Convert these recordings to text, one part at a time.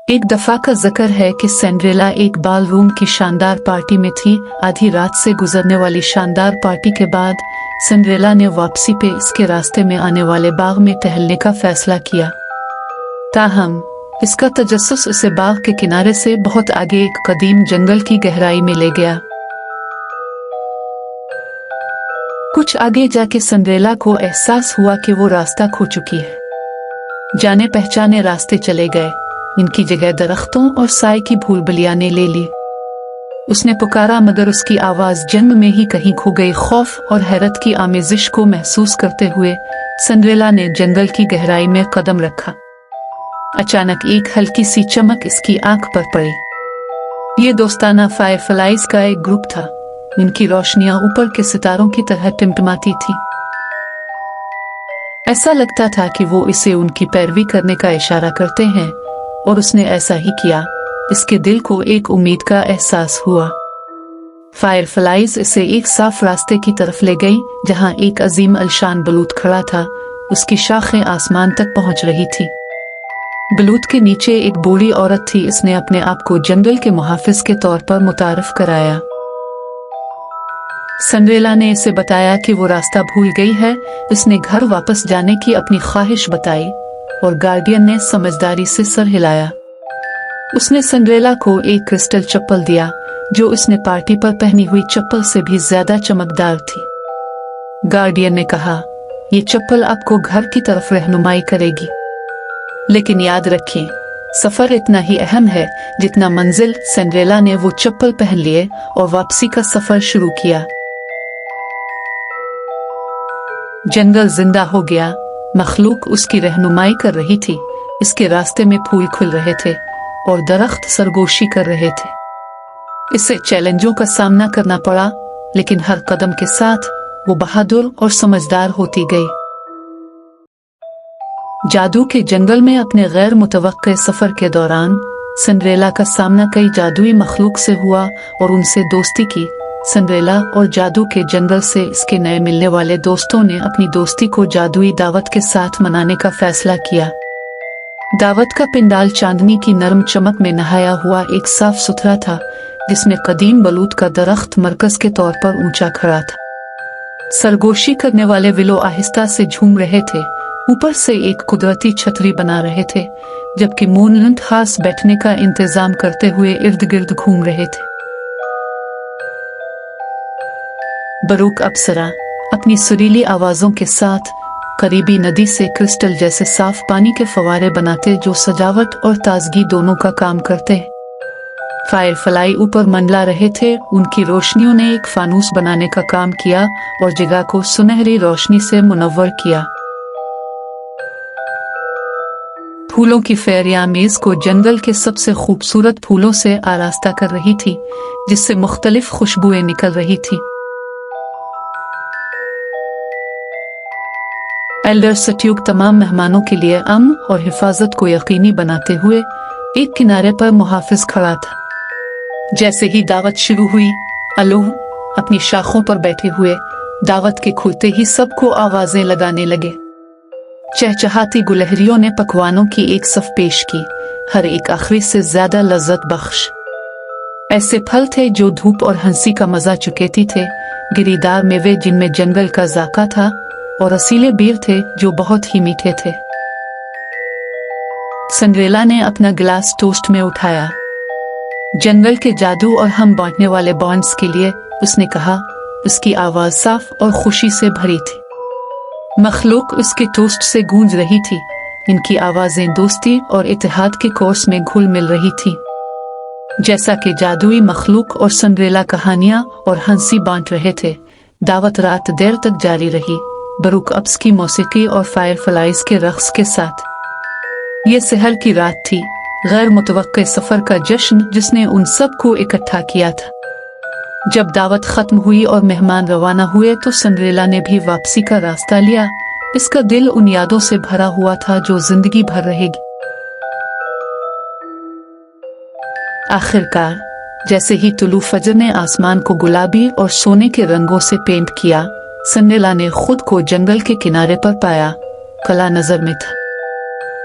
एक दफा का जिक्र है कि सिंड्रेला एक बाल रूम की शानदार पार्टी में थी। आधी रात से गुजरने वाली शानदार पार्टी के बाद सिंड्रेला ने वापसी पे इसके रास्ते में आने वाले बाग में टहलने का फैसला किया। ताहम इसका तजस्सुस उसे बाग के किनारे से बहुत आगे एक कदीम जंगल की गहराई में ले गया। कुछ आगे जाके सिंड्रेला को एहसास हुआ कि वो रास्ता खो चुकी है। जाने पहचाने रास्ते चले गए, इनकी जगह दरख्तों और साए की भूलभुलैया ने ले ली। उसने पुकारा मगर उसकी आवाज जंग में ही कहीं खो गई। खौफ और हैरत की आमेजिश को महसूस करते हुए सिंड्रेला ने जंगल की गहराई में कदम रखा। अचानक एक हल्की सी चमक इसकी आंख पर पड़ी। ये दोस्ताना फायरफ्लाइज का एक ग्रुप था। इनकी रोशनियां ऊपर के सितारों की तरह टिमटिमाती थी। ऐसा लगता था कि वो इसे उनकी पैरवी करने का इशारा करते हैं, और उसने ऐसा ही किया। इसके दिल को एक उम्मीद का एहसास हुआ। फायरफ्लाइज इसे एक साफ रास्ते की तरफ ले गई, जहां एक अजीम अलशान बलूत खड़ा था। उसकी शाखें आसमान तक पहुंच रही थी। बलूत के नीचे एक बूढ़ी औरत थी। इसने अपने आप को जंगल के मुहाफिज के तौर पर मुतारिफ कराया। सिंड्रेला ने इसे बताया कि वो रास्ता भूल गई है। इसने घर वापस जाने की अपनी ख्वाहिश बताई और गार्डियन ने समझदारी से सर हिलाया। उसने सिंड्रेला को एक क्रिस्टल चप्पल दिया, जो उसने पार्टी पर पहनी हुई चप्पल से भी ज्यादा चमकदार थी। गार्डियन ने कहा, ये चप्पल आपको घर की तरफ रहनुमाई करेगी, लेकिन याद रखें, सफर इतना ही अहम है जितना मंजिल। सिंड्रेला ने वो चप्पल पहन लिए और वापसी का सफर शुरू किया। जंगल जिंदा हो गया। मखलूक उसकी रहनुमाई कर रही थी। इसके रास्ते में फूल खुल रहे थे और दरख्त सरगोशी कर रहे थे। इसे चैलेंजों का सामना करना पड़ा, लेकिन हर कदम के साथ वो बहादुर और समझदार होती गई। जादू के जंगल में अपने गैर मुतवक्के सफर के दौरान सिंड्रेला का सामना कई जादुई मखलूक से हुआ और उनसे दोस्ती की। सिंड्रेला और जादू के जंगल से इसके नए मिलने वाले दोस्तों ने अपनी दोस्ती को जादुई दावत के साथ मनाने का फैसला किया। दावत का पिंडाल चांदनी की नरम चमक में नहाया हुआ एक साफ सुथरा था, जिसमें कदीम बलूत का दरख्त मरकज के तौर पर ऊंचा खड़ा था। सरगोशी करने वाले विलो आहिस्ता से झूम रहे थे, ऊपर से एक कुदरती छतरी बना रहे थे, जबकि मूनलंट खास बैठने का इंतजाम करते हुए इर्द गिर्द घूम रहे थे। बरूक अप्सरा अपनी सुरीली आवाजों के साथ करीबी नदी से क्रिस्टल जैसे साफ पानी के फवारे बनाते, जो सजावट और ताजगी दोनों का काम करते। फायरफ्लाई ऊपर मंडला रहे थे। उनकी रोशनियों ने एक फानूस बनाने का काम किया और जगह को सुनहरी रोशनी से मुनव्वर किया। फूलों की फेरियां मेज को जंगल के सबसे खूबसूरत फूलों से आरास्ता कर रही थी, जिससे मुख्तलिफ खुशबुएं निकल रही थी। एल्डर सट्यूक तमाम मेहमानों के लिए अमन और हिफाजत को यकीनी बनाते हुए एक किनारे पर मुहाफिज खड़ा था। जैसे ही दावत शुरू हुई, अलोह अपनी शाखों पर बैठे हुए दावत के खुलते ही सबको आवाजें लगाने लगे। चहचहाती गुलहरियों ने पकवानों की एक सफ पेश की, हर एक आखिरी से ज्यादा लज्जत बख्श। ऐसे फल थे जो धूप और हंसी का मजा चुकेती थे, गिरीदार मेवे जिनमें जंगल का जाका था, और रसीले बीर थे जो बहुत ही मीठे थे। सिंड्रेला ने अपना गिलास टोस्ट में उठाया। जंगल के जादू और हम बांटने वाले बॉन्ड्स के लिए, उसने कहा। उसकी आवाज साफ और खुशी से भरी थी। मखलूक उसके टोस्ट से गूंज रही थी। इनकी आवाजें दोस्ती और इत्तेहाद के कोर्स में घुल मिल रही थी। जैसा कि जादुई मखलूक और सिंड्रेला कहानियां और हंसी बांट रहे थे, दावत रात देर तक जारी रही, बरूक अब्स की मौसीकी और फायरफ्लाइज के रक्स के साथ। ये सहर की रात थी, गैर मुतवक्के सफर का जश्न जिसने उन सब को इकट्ठा किया था। जब दावत खत्म हुई और मेहमान रवाना हुए तो सिंड्रेला ने भी वापसी का रास्ता लिया। इसका दिल उन यादों से भरा हुआ था जो जिंदगी भर रहेगी। आखिरकार जैसे ही तुलू फजर ने आसमान को गुलाबी और सोने के रंगों से पेंट किया, सिंड्रेला ने खुद को जंगल के किनारे पर पाया। कला नजर में था।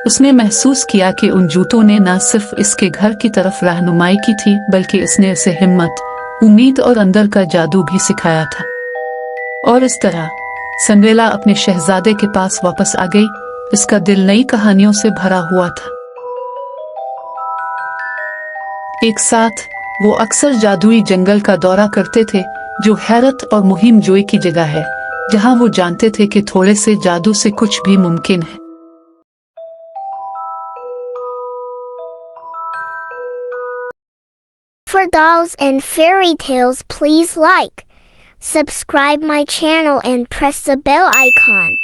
उसने महसूस किया कि उन जूतों ने न सिर्फ इसके घर की तरफ रहनुमाई की थी बल्कि इसने उसे हिम्मत, उम्मीद और अंदर का जादू भी सिखाया था। और इस तरह सिंड्रेला अपने शहजादे के पास वापस आ गई। इसका दिल नई कहानियों से भरा हुआ था। एक साथ वो अक्सर जादुई जंगल का दौरा करते थे, जो हैरत और मुहिम जोई की जगह है, जहां वो जानते थे कि थोड़े से जादू से कुछ भी मुमकिन है। For dolls and fairy tales, please like, subscribe my channel and press the bell icon.